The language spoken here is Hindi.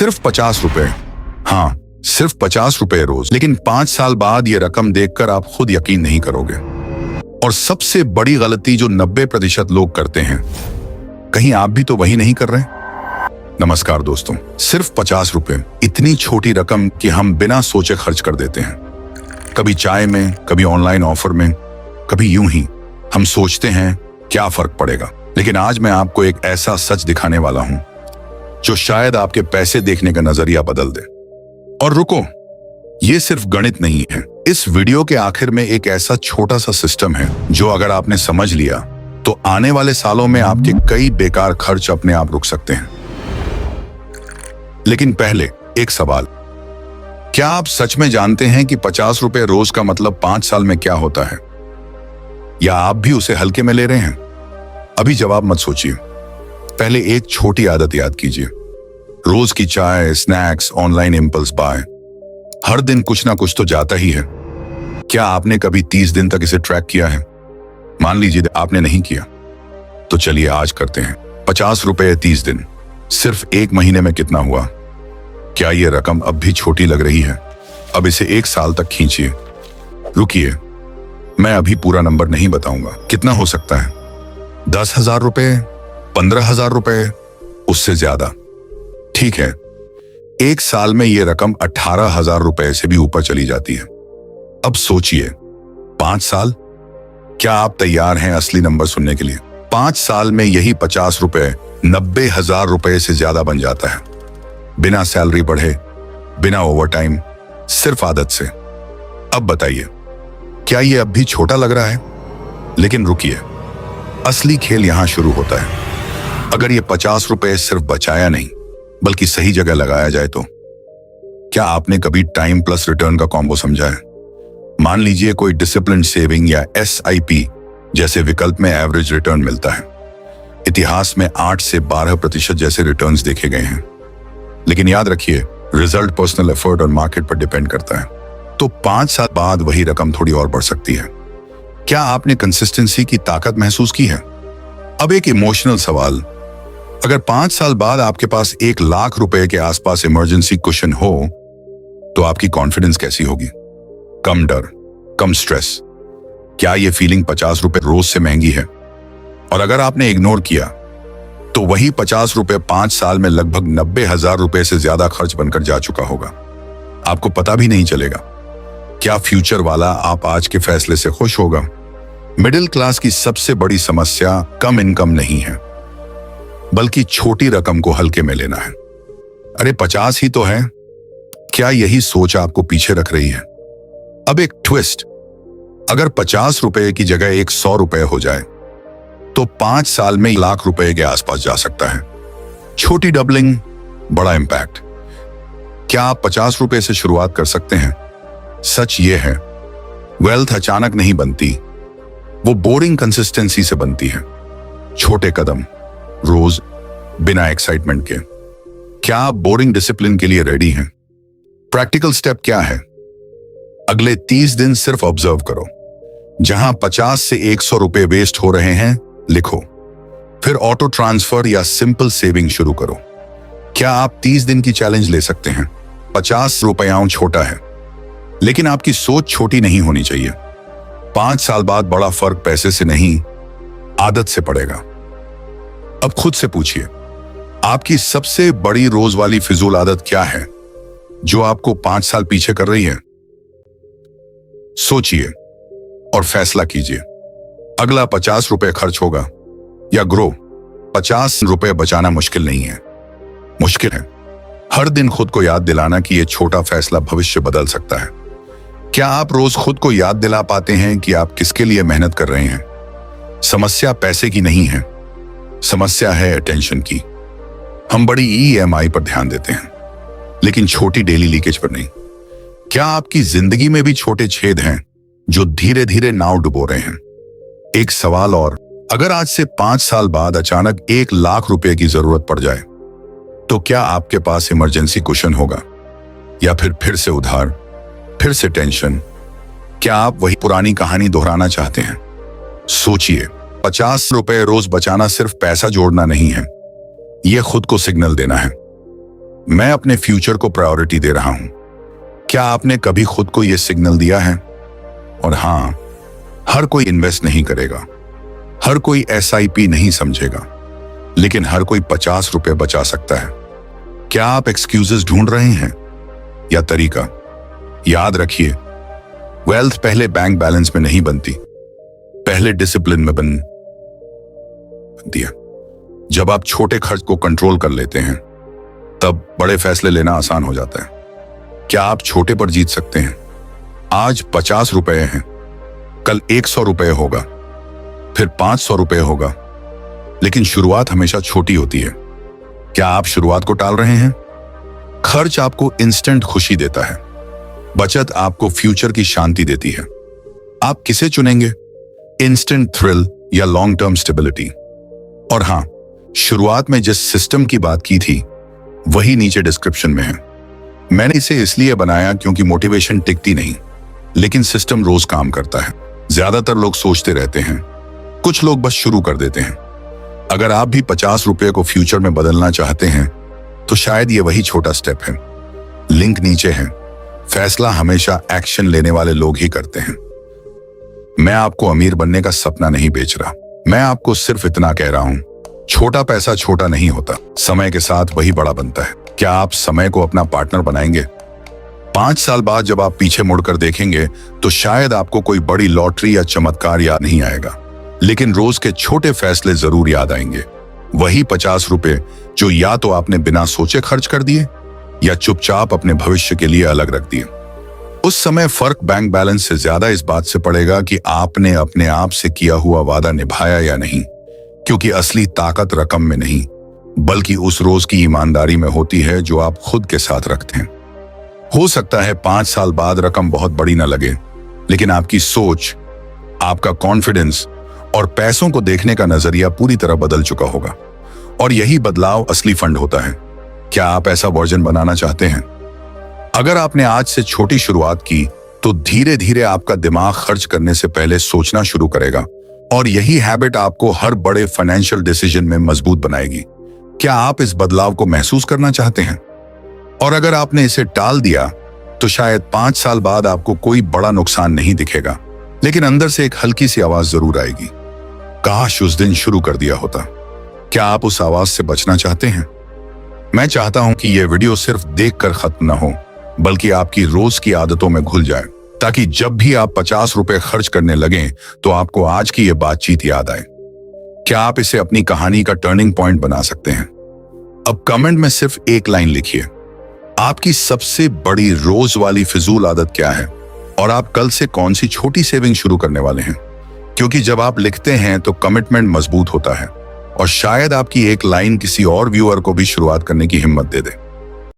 सिर्फ 50 रुपए। हाँ, सिर्फ 50 रुपए रोज। लेकिन 5 साल बाद ये रकम देखकर आप खुद यकीन नहीं करोगे। और सबसे बड़ी गलती जो 90% लोग करते हैं, कहीं आप भी तो वही नहीं कर रहे? नमस्कार दोस्तों, सिर्फ 50 रुपए, इतनी छोटी रकम कि हम बिना सोचे खर्च कर देते हैं। कभी चाय में, कभी ऑनलाइन ऑफर में, कभी यूं ही। हम सोचते हैं क्या फर्क पड़ेगा, लेकिन आज मैं आपको एक ऐसा सच दिखाने वाला हूं जो शायद आपके पैसे देखने का नजरिया बदल दे। और रुको, ये सिर्फ गणित नहीं है। इस वीडियो के आखिर में एक ऐसा छोटा सा सिस्टम है जो अगर आपने समझ लिया तो आने वाले सालों में आपके कई बेकार खर्च अपने आप रुक सकते हैं। लेकिन पहले एक सवाल, क्या आप सच में जानते हैं कि 50 रुपए रोज का मतलब 5 साल में क्या होता है? या आप भी उसे हल्के में ले रहे हैं? अभी जवाब मत सोचिए, पहले एक छोटी आदत याद कीजिए। रोज की चाय, स्नैक्स, ऑनलाइन इंपल्स बाय, हर दिन कुछ ना कुछ तो जाता ही है। क्या आपने कभी 30 दिन तक इसे ट्रैक किया है? मान लीजिए आपने नहीं किया, तो चलिए आज करते हैं। 50 रुपए 30 दिन, सिर्फ 1 महीने में कितना हुआ? क्या यह रकम अब भी छोटी लग रही है? अब इसे 1 साल तक खींचिए। रुकिए, मैं अभी पूरा नंबर नहीं बताऊंगा। कितना हो सकता है? 10,000 रुपए, 15,000 रुपए, उससे ज्यादा? ठीक है, 1 साल में यह रकम 18,000 रुपए से भी ऊपर चली जाती है। अब सोचिए, 5 साल? क्या आप तैयार हैं असली नंबर सुनने के लिए? 5 साल में यही 50 रुपए 90,000 रुपए से ज्यादा बन जाता है, बिना सैलरी बढ़े, बिना ओवरटाइम, सिर्फ आदत से। अब बताइए, क्या यह अब भी छोटा लग रहा है? लेकिन रुकिए, असली खेल यहां शुरू होता है। अगर ये 50 रुपए सिर्फ बचाया नहीं बल्कि सही जगह लगाया जाए तो? क्या आपने कभी टाइम प्लस रिटर्न का कॉम्बो समझा है? मान लीजिए कोई डिसिप्लिन सेविंग या SIP जैसे विकल्प में एवरेज रिटर्न मिलता है। इतिहास में 8 से 12% जैसे रिटर्न्स देखे गए हैं। लेकिन याद रखिए, रिजल्ट पर्सनल एफर्ट और मार्केट पर डिपेंड करता है। तो 5 साल बाद वही रकम थोड़ी और बढ़ सकती है। क्या आपने कंसिस्टेंसी की ताकत महसूस की है? अब एक इमोशनल सवाल, अगर 5 साल बाद आपके पास 1 लाख रुपए के आसपास इमरजेंसी कुशन हो तो आपकी कॉन्फिडेंस कैसी होगी? कम डर, कम स्ट्रेस। क्या यह फीलिंग 50 रुपए रोज से महंगी है? और अगर आपने इग्नोर किया तो वही 50 रुपए 5 साल में लगभग 90,000 रुपए से ज्यादा खर्च बनकर जा चुका होगा। आपको पता भी नहीं चलेगा। क्या फ्यूचर वाला आप आज के फैसले से खुश होगा? मिडिल क्लास की सबसे बड़ी समस्या कम इनकम नहीं है, बल्कि छोटी रकम को हल्के में लेना है। अरे 50 ही तो है। क्या यही सोच आपको पीछे रख रही है? अब एक ट्विस्ट, अगर 50 रुपए की जगह 100 रुपए हो जाए तो 5 साल में 1 लाख रुपए के आसपास जा सकता है। छोटी डबलिंग, बड़ा इंपैक्ट। क्या आप 50 रुपए से शुरुआत कर सकते हैं? सच ये है, वेल्थ अचानक नहीं बनती, वो बोरिंग कंसिस्टेंसी से बनती है। छोटे कदम, रोज, बिना एक्साइटमेंट के। क्या आप बोरिंग डिसिप्लिन के लिए रेडी हैं? प्रैक्टिकल स्टेप क्या है? अगले 30 दिन सिर्फ ऑब्जर्व करो। जहां 50 से 100 रुपए वेस्ट हो रहे हैं, लिखो। फिर ऑटो ट्रांसफर या सिंपल सेविंग शुरू करो। क्या आप 30 दिन की चैलेंज ले सकते हैं? 50 रुपयाओं छोटा है, लेकिन आपकी सोच छोटी नहीं होनी चाहिए। 5 साल बाद बड़ा फर्क पैसे से नहीं, आदत से पड़ेगा। अब खुद से पूछिए, आपकी सबसे बड़ी रोज वाली फिजूल आदत क्या है जो आपको 5 साल पीछे कर रही है? सोचिए और फैसला कीजिए। अगला 50 रुपए खर्च होगा या ग्रो? 50 रुपए बचाना मुश्किल नहीं है, मुश्किल है हर दिन खुद को याद दिलाना कि यह छोटा फैसला भविष्य बदल सकता है। क्या आप रोज खुद को याद दिला पाते हैं कि आप किसके लिए मेहनत कर रहे हैं? समस्या पैसे की नहीं है, समस्या है अटेंशन की। हम बड़ी EMI पर ध्यान देते हैं, लेकिन छोटी डेली लीकेज पर नहीं। क्या आपकी जिंदगी में भी छोटे छेद हैं जो धीरे धीरे नाव डुबो रहे हैं? एक सवाल और, अगर आज से 5 साल बाद अचानक 1 लाख रुपए की जरूरत पड़ जाए तो क्या आपके पास इमरजेंसी कुशन होगा? या फिर से उधार, फिर से टेंशन? क्या आप वही पुरानी कहानी दोहराना चाहते हैं? सोचिए, 50 रुपए रोज बचाना सिर्फ पैसा जोड़ना नहीं है, यह खुद को सिग्नल देना है मैं अपने फ्यूचर को प्रायोरिटी दे रहा हूं। क्या आपने कभी खुद को यह सिग्नल दिया है? और हां, हर कोई इन्वेस्ट नहीं करेगा, हर कोई SIP नहीं समझेगा, लेकिन हर कोई 50 रुपए बचा सकता है। क्या आप एक्सक्यूजेस ढूंढ रहे हैं या तरीका? याद रखिए, वेल्थ पहले बैंक बैलेंस में नहीं बनती, पहले डिसिप्लिन में बनती है। जब आप छोटे खर्च को कंट्रोल कर लेते हैं, तब बड़े फैसले लेना आसान हो जाता है। क्या आप छोटे पर जीत सकते हैं? आज 50 रुपए हैं, कल 100 रुपए होगा, फिर 500 रुपए होगा, लेकिन शुरुआत हमेशा छोटी होती है। क्या आप शुरुआत को टाल रहे हैं? खर्च आपको इंस्टेंट खुशी देता है, बचत आपको फ्यूचर की शांति देती है। आप किसे चुनेंगे, इंस्टेंट थ्रिल या लॉन्ग टर्म स्टेबिलिटी? और हां, शुरुआत में जिस सिस्टम की बात की थी वही नीचे डिस्क्रिप्शन में है। मैंने इसे इसलिए बनाया क्योंकि मोटिवेशन टिकती नहीं, लेकिन सिस्टम रोज काम करता है। ज्यादातर लोग सोचते रहते हैं, कुछ लोग बस शुरू कर देते हैं। अगर आप भी 50 रुपए को फ्यूचर में बदलना चाहते हैं तो शायद ये वही छोटा स्टेप है। लिंक नीचे है। फैसला हमेशा एक्शन लेने वाले लोग ही करते हैं। मैं आपको अमीर बनने का सपना नहीं बेच रहा, मैं आपको सिर्फ इतना कह रहा हूं, छोटा पैसा छोटा नहीं होता, समय के साथ वही बड़ा बनता है। क्या आप समय को अपना पार्टनर बनाएंगे? 5 साल बाद जब आप पीछे मुड़कर देखेंगे तो शायद आपको कोई बड़ी लॉटरी या चमत्कार याद नहीं आएगा, लेकिन रोज के छोटे फैसले जरूर याद आएंगे। वही 50 रुपए जो या तो आपने बिना सोचे खर्च कर दिए या चुपचाप अपने भविष्य के लिए अलग रख दिए। उस समय फर्क बैंक बैलेंस से ज्यादा इस बात से पड़ेगा कि आपने अपने आप से किया हुआ वादा निभाया या नहीं, क्योंकि असली ताकत रकम में नहीं बल्कि उस रोज की ईमानदारी में होती है जो आप खुद के साथ रखते हैं। हो सकता है 5 साल बाद रकम बहुत बड़ी ना लगे, लेकिन आपकी सोच, आपका कॉन्फिडेंस और पैसों को देखने का नजरिया पूरी तरह बदल चुका होगा। और यही बदलाव असली फंड होता है। क्या आप ऐसा वर्जन बनाना चाहते हैं? अगर आपने आज से छोटी शुरुआत की तो धीरे धीरे आपका दिमाग खर्च करने से पहले सोचना शुरू करेगा, और यही हैबिट आपको हर बड़े फाइनेंशियल डिसीजन में मजबूत बनाएगी। क्या आप इस बदलाव को महसूस करना चाहते हैं? और अगर आपने इसे टाल दिया तो शायद 5 साल बाद आपको कोई बड़ा नुकसान नहीं दिखेगा, लेकिन अंदर से एक हल्की सी आवाज जरूर आएगी, काश उस दिन शुरू कर दिया होता। क्या आप उस आवाज से बचना चाहते हैं? मैं चाहता हूं कि यह वीडियो सिर्फ देखकर खत्म न हो, बल्कि आपकी रोज की आदतों में घुल जाए, ताकि जब भी आप 50 रुपए खर्च करने लगें तो आपको आज की यह बातचीत याद आए। क्या आप इसे अपनी कहानी का टर्निंग पॉइंट बना सकते हैं? अब कमेंट में सिर्फ एक लाइन लिखिए, आपकी सबसे बड़ी रोज वाली फिजूल आदत क्या है, और आप कल से कौन सी छोटी सेविंग शुरू करने वाले हैं। क्योंकि जब आप लिखते हैं तो कमिटमेंट मजबूत होता है, और शायद आपकी एक लाइन किसी और व्यूअर को भी शुरुआत करने की हिम्मत दे दे।